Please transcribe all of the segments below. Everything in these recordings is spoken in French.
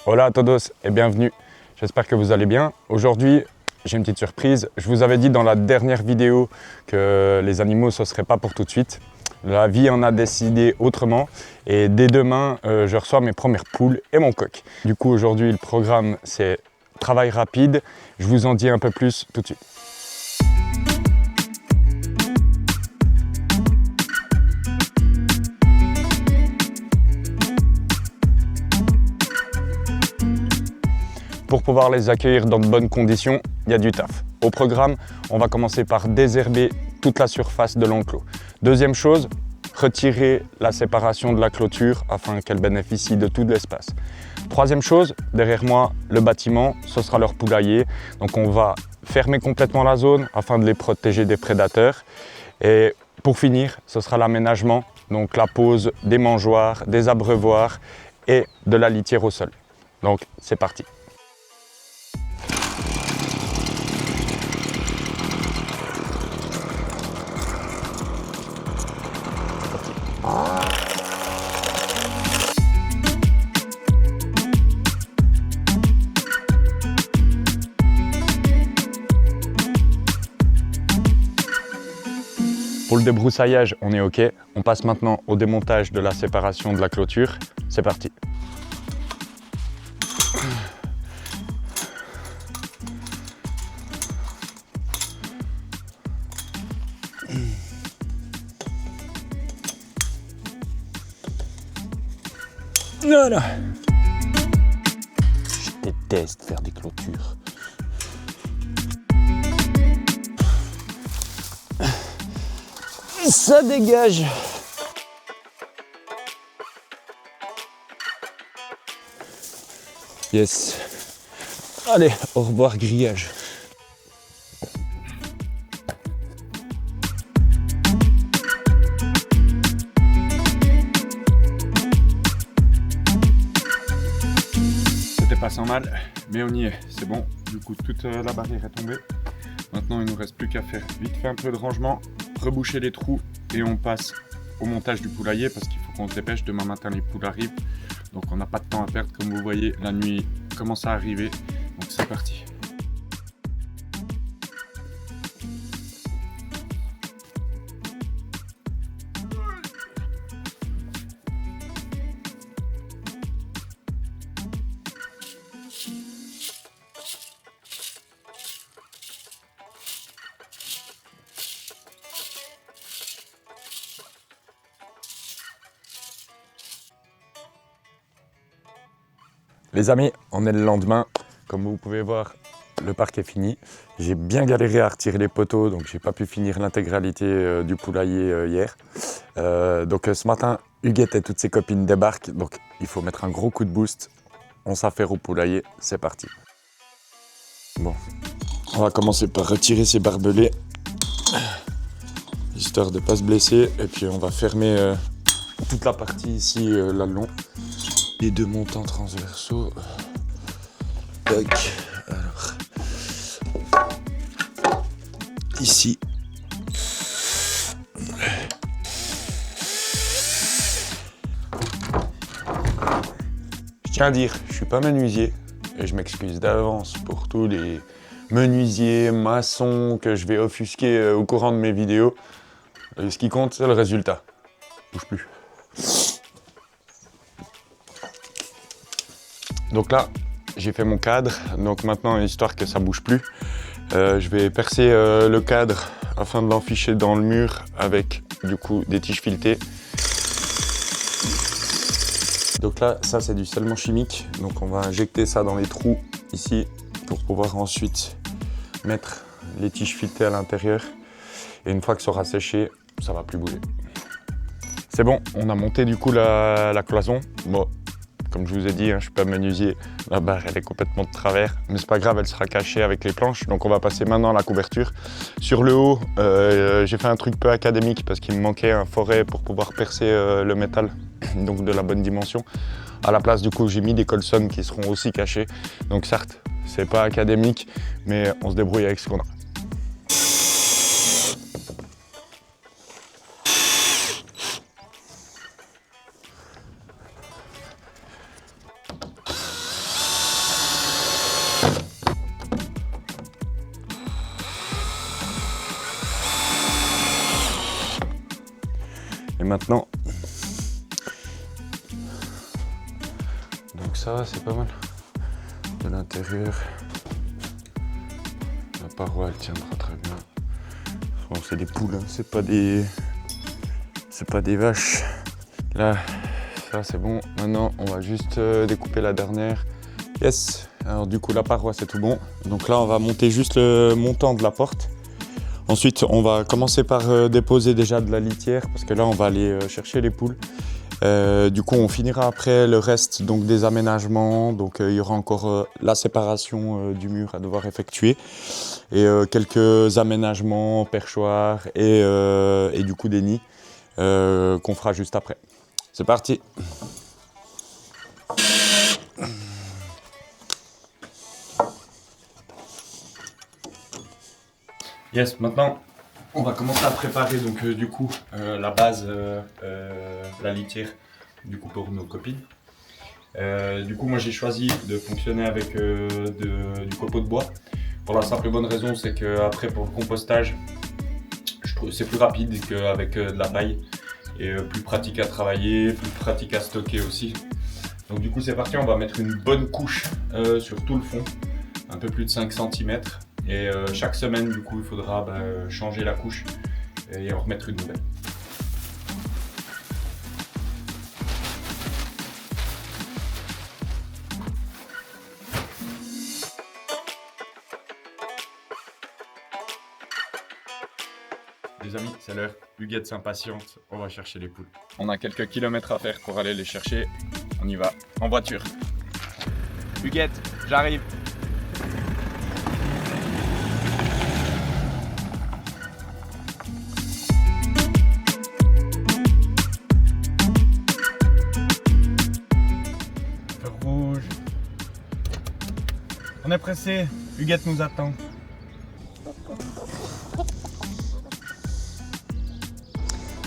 Hola a todos et bienvenue, j'espère que vous allez bien. Aujourd'hui, j'ai une petite surprise. Je vous avais dit dans la dernière vidéo que les animaux ce ne serait pas pour tout de suite. La vie en a décidé autrement et dès demain, je reçois mes premières poules et mon coq. Du coup, aujourd'hui, le programme, c'est travail rapide. Je vous en dis un peu plus tout de suite. Pour pouvoir les accueillir dans de bonnes conditions, il y a du taf. Au programme, on va commencer par désherber toute la surface de l'enclos. Deuxième chose, retirer la séparation de la clôture afin qu'elle bénéficie de tout l'espace. Troisième chose, derrière moi, le bâtiment, ce sera leur poulailler. Donc on va fermer complètement la zone afin de les protéger des prédateurs. Et pour finir, ce sera l'aménagement, donc la pose des mangeoires, des abreuvoirs et de la litière au sol. Donc c'est parti. Pour le débroussaillage, on est OK. On passe maintenant au démontage de la séparation de la clôture. C'est parti. Voilà. Je déteste faire des clôtures. Ça dégage. Yes. Allez, au revoir grillage. C'était pas sans mal, mais on y est, c'est bon. Du coup, toute la barrière est tombée. Maintenant, il nous reste plus qu'à faire vite fait un peu de rangement, reboucher les trous et on passe au montage du poulailler parce qu'il faut qu'on se dépêche. Demain matin, les poules arrivent. Donc, on n'a pas de temps à perdre. Comme vous voyez, la nuit commence à arriver. Donc, c'est parti. Les amis, on est le lendemain. Comme vous pouvez voir, le parc est fini. J'ai bien galéré à retirer les poteaux, donc j'ai pas pu finir l'intégralité du poulailler hier. Donc ce matin, Huguette et toutes ses copines débarquent, donc il faut mettre un gros coup de boost. On s'affaire au poulailler, c'est parti. Bon, on va commencer par retirer ces barbelés, histoire de ne pas se blesser, et puis on va fermer toute la partie ici, là le long. Les deux montants transversaux. Tac. Alors. Ici. Je tiens à dire, je suis pas menuisier et je m'excuse d'avance pour tous les menuisiers, maçons que je vais offusquer au courant de mes vidéos. Et ce qui compte, c'est le résultat. Bouge plus. Donc là, j'ai fait mon cadre, donc maintenant, histoire que ça bouge plus, je vais percer le cadre afin de l'enficher dans le mur avec du coup des tiges filetées. Donc là, ça c'est du scellement chimique, donc on va injecter ça dans les trous ici pour pouvoir ensuite mettre les tiges filetées à l'intérieur. Et une fois que ça aura séché, ça va plus bouger. C'est bon, on a monté du coup la cloison. Bon. Comme je vous ai dit, je ne suis pas menuisier, la barre elle est complètement de travers, mais c'est pas grave, elle sera cachée avec les planches. Donc on va passer maintenant à la couverture. Sur le haut, j'ai fait un truc peu académique parce qu'il me manquait un forêt pour pouvoir percer le métal, donc de la bonne dimension. À la place du coup, j'ai mis des colsons qui seront aussi cachés. Donc certes, c'est pas académique, mais on se débrouille avec ce qu'on a. maintenant. Donc ça va, c'est pas mal. De l'intérieur, la paroi elle tiendra très bien. Bon, c'est des poules, hein. C'est pas des vaches. Là, ça c'est bon. Maintenant, on va juste découper la dernière. Yes. Alors du coup, la paroi c'est tout bon. Donc là, on va monter juste le montant de la porte. Ensuite, on va commencer par déposer déjà de la litière parce que là, on va aller chercher les poules. Du coup, on finira après le reste donc, des aménagements. Donc, il y aura encore la séparation du mur à devoir effectuer et quelques aménagements, perchoirs et du coup des nids qu'on fera juste après. C'est parti! Yes, maintenant on va commencer à préparer donc du coup la base, la litière du coup pour nos copines. Du coup moi j'ai choisi de fonctionner avec du copeau de bois. Pour la simple et bonne raison c'est que après pour le compostage, je trouve c'est plus rapide qu'avec de la paille et plus pratique à travailler, plus pratique à stocker aussi. Donc du coup c'est parti, on va mettre une bonne couche sur tout le fond, un peu plus de 5 cm. Et chaque semaine, du coup, il faudra changer la couche et en remettre une nouvelle. Les amis, c'est l'heure. Huguette s'impatiente, on va chercher les poules. On a quelques kilomètres à faire pour aller les chercher. On y va, en voiture. Huguette, j'arrive. On est pressé, Huguette nous attend.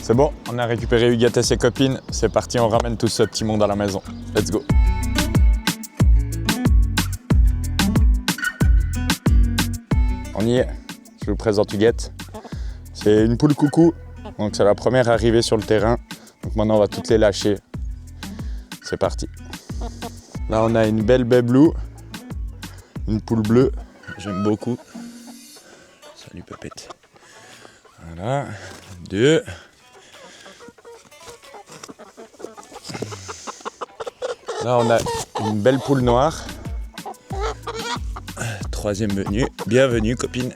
C'est bon, on a récupéré Huguette et ses copines. C'est parti, on ramène tout ce petit monde à la maison. Let's go. On y est, je vous présente Huguette. C'est une poule coucou, donc c'est la première arrivée sur le terrain. Donc maintenant on va toutes les lâcher. C'est parti. Là on a une belle Blue. Une poule bleue, j'aime beaucoup. Salut Pépette. Voilà, 2. Là on a une belle poule noire. 3e venue, bienvenue copine.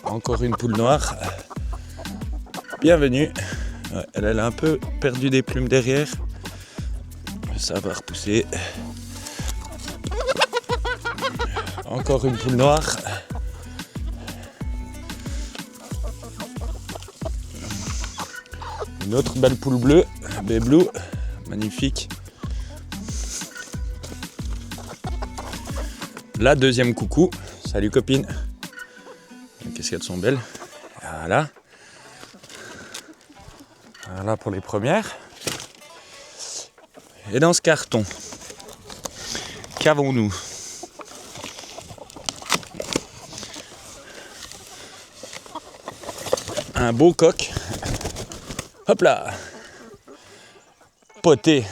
Encore une poule noire. Bienvenue. Ouais, elle a un peu perdu des plumes derrière. Ça va repousser. Encore une poule noire. Une autre belle poule bleue, Blue, magnifique. La deuxième coucou. Salut copine. Qu'est-ce qu'elles sont belles. Voilà. Voilà pour les premières. Et dans ce carton, qu'avons-nous? Un beau coq. Hop là. Poté.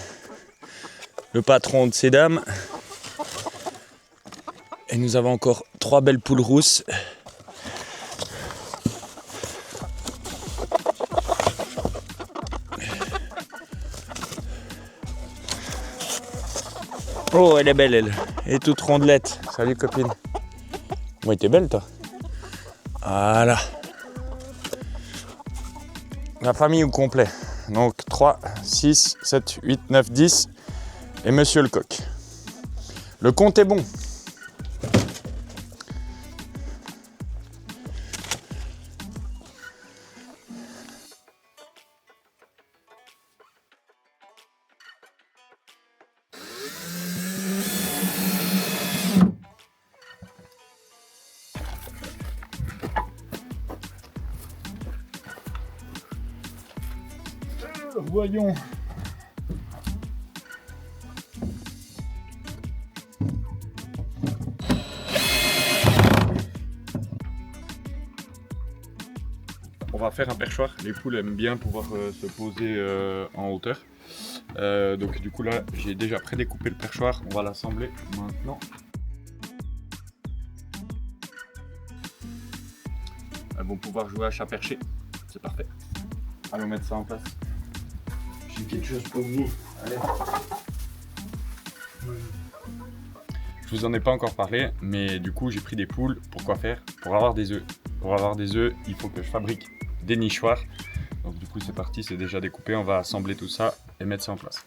Le patron de ces dames. Et nous avons encore 3 belles poules rousses. Oh, elle est belle, elle. Elle est toute rondelette. Salut, copine. Bon, t'es belle, toi. Voilà. La famille au complet. Donc, 3, 6, 7, 8, 9, 10. Et monsieur le coq. Le compte est bon. Voyons. faire un perchoir. Les poules aiment bien pouvoir se poser en hauteur. Donc du coup là, j'ai déjà prédécoupé le perchoir. On va l'assembler maintenant. Elles vont pouvoir jouer à chat perché. C'est parfait. Allons mettre ça en place. J'ai quelque chose pour vous. Allez. Je vous en ai pas encore parlé, mais du coup j'ai pris des poules. Pour quoi faire? Pour avoir des œufs. Pour avoir des œufs, il faut que je fabrique des nichoirs. Donc du coup c'est parti, c'est déjà découpé. On va assembler tout ça et mettre ça en place.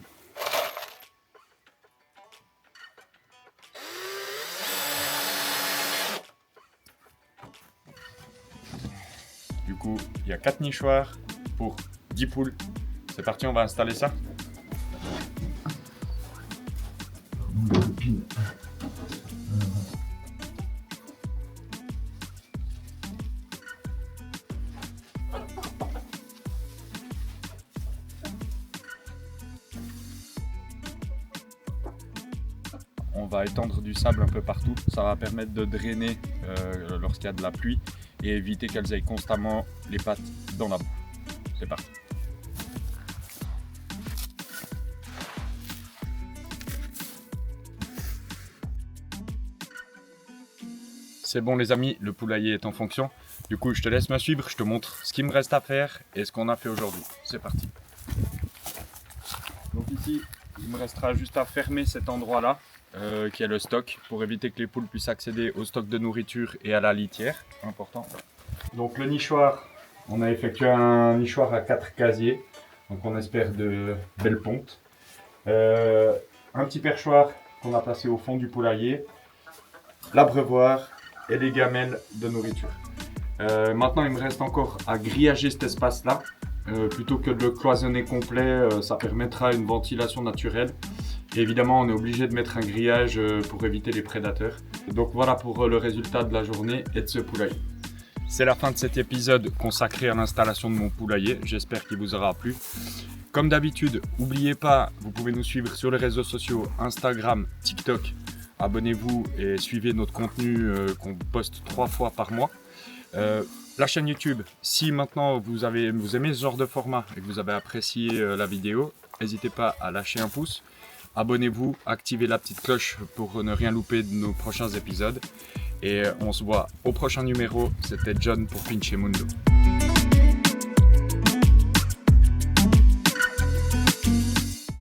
Du coup, il y a 4 nichoirs pour 10 poules. C'est parti, on va installer ça. On va étendre du sable un peu partout. Ça va permettre de drainer lorsqu'il y a de la pluie et éviter qu'elles aillent constamment les pattes dans la boue. C'est parti. C'est bon les amis, le poulailler est en fonction. Du coup, je te laisse me suivre, je te montre ce qu'il me reste à faire et ce qu'on a fait aujourd'hui. C'est parti. Donc ici, il me restera juste à fermer cet endroit-là, qui est le stock, pour éviter que les poules puissent accéder au stock de nourriture et à la litière. Important. Donc le nichoir, on a effectué un nichoir à 4 casiers. Donc on espère de belles pontes. Un petit perchoir qu'on a placé au fond du poulailler. L'abreuvoir et les gamelles de nourriture. Maintenant, il me reste encore à grillager cet espace-là. Plutôt que de le cloisonner complet, ça permettra une ventilation naturelle. Et évidemment, on est obligé de mettre un grillage pour éviter les prédateurs. Donc voilà pour le résultat de la journée et de ce poulailler. C'est la fin de cet épisode consacré à l'installation de mon poulailler. J'espère qu'il vous aura plu. Comme d'habitude, n'oubliez pas, vous pouvez nous suivre sur les réseaux sociaux, Instagram, TikTok. Abonnez-vous et suivez notre contenu qu'on poste 3 fois par mois. La chaîne YouTube, si maintenant vous aimez ce genre de format et que vous avez apprécié la vidéo, n'hésitez pas à lâcher un pouce. Abonnez-vous, activez la petite cloche pour ne rien louper de nos prochains épisodes. Et on se voit au prochain numéro. C'était John pour Pinche Mundo.